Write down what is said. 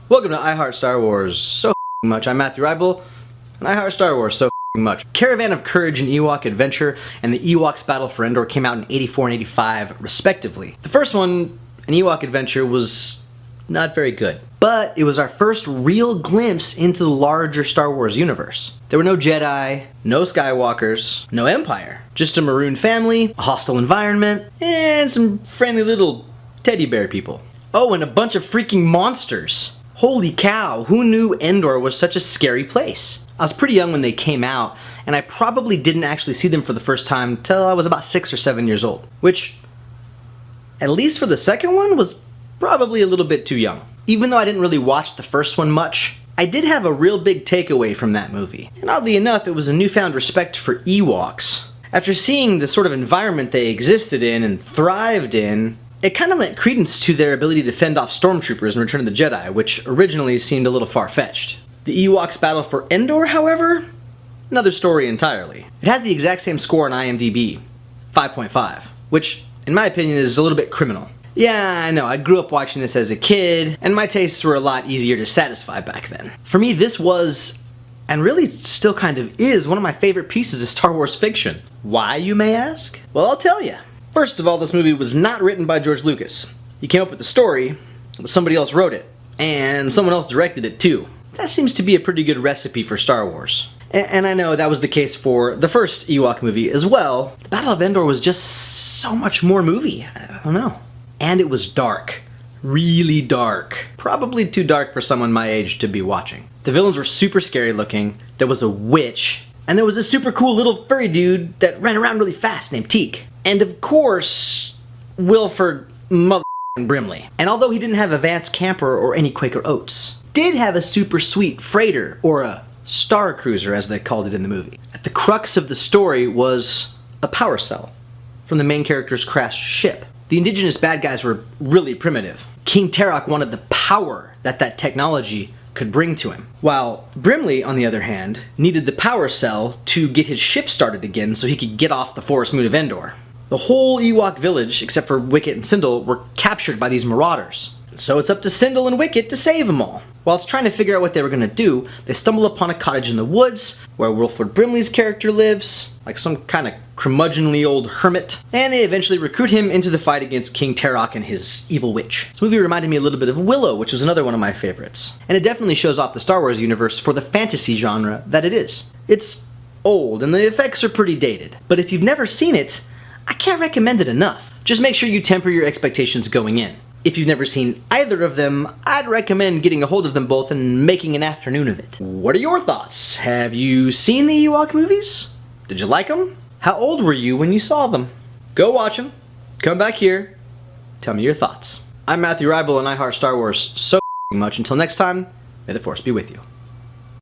Welcome to iHeartSW so much. I'm Matthew Rybel, and iHeartSW so much. Caravan of Courage and Ewok Adventure and the Ewoks Battle for Endor came out in 84 and 85, respectively. The first one, an Ewok Adventure, was not very good, but it was our first real glimpse into the larger Star Wars universe. There were no Jedi, no Skywalkers, no Empire, just a marooned family, a hostile environment, and some friendly little teddy bear people. Oh, and a bunch of freaking monsters. Holy cow, who knew Endor was such a scary place? I was pretty young when they came out, and I probably didn't actually see them for the first time till I was about 6 or 7 years old, which, at least for the second one, was probably a little bit too young. Even though I didn't really watch the first one much, I did have a real big takeaway from that movie. And oddly enough, it was a newfound respect for Ewoks. After seeing the sort of environment they existed in and thrived in, it kind of lent credence to their ability to fend off stormtroopers in Return of the Jedi, which originally seemed a little far-fetched. The Ewoks Battle for Endor, however, another story entirely. It has the exact same score on IMDb, 5.5, which, in my opinion, is a little bit criminal. Yeah, I know, I grew up watching this as a kid, and my tastes were a lot easier to satisfy back then. For me, this was, and really still kind of is, one of my favorite pieces of Star Wars fiction. Why, you may ask? Well, I'll tell you. First of all, this movie was not written by George Lucas. He came up with the story, but somebody else wrote it, and someone else directed it too. That seems to be a pretty good recipe for Star Wars. And I know that was the case for the first Ewok movie as well. The Battle of Endor was just so much more movie. I don't know. And it was dark. Really dark. Probably too dark for someone my age to be watching. The villains were super scary looking, there was a witch, and there was a super cool little furry dude that ran around really fast named Teak. And of course, Wilford motherfucking Brimley. And although he didn't have a Vance Camper or any Quaker Oats, did have a super sweet freighter, or a Star Cruiser as they called it in the movie. At the crux of the story was a power cell from the main character's crashed ship. The indigenous bad guys were really primitive. King Terok wanted the power that technology could bring to him, while Brimley, on the other hand, needed the power cell to get his ship started again so he could get off the forest moon of Endor. The whole Ewok village, except for Wicket and Sindel, were captured by these marauders. So it's up to Sindel and Wicket to save them all. Whilst trying to figure out what they were going to do, they stumble upon a cottage in the woods, where Wilford Brimley's character lives, like some kind of curmudgeonly old hermit, and they eventually recruit him into the fight against King Terok and his evil witch. This movie reminded me a little bit of Willow, which was another one of my favorites. And it definitely shows off the Star Wars universe for the fantasy genre that it is. It's old, and the effects are pretty dated, but if you've never seen it, I can't recommend it enough. Just make sure you temper your expectations going in. If you've never seen either of them, I'd recommend getting a hold of them both and making an afternoon of it. What are your thoughts? Have you seen the Ewok movies? Did you like them? How old were you when you saw them? Go watch them, come back here, tell me your thoughts. I'm Matthew Rybel and iHeartSW so much. Until next time, may the Force be with you.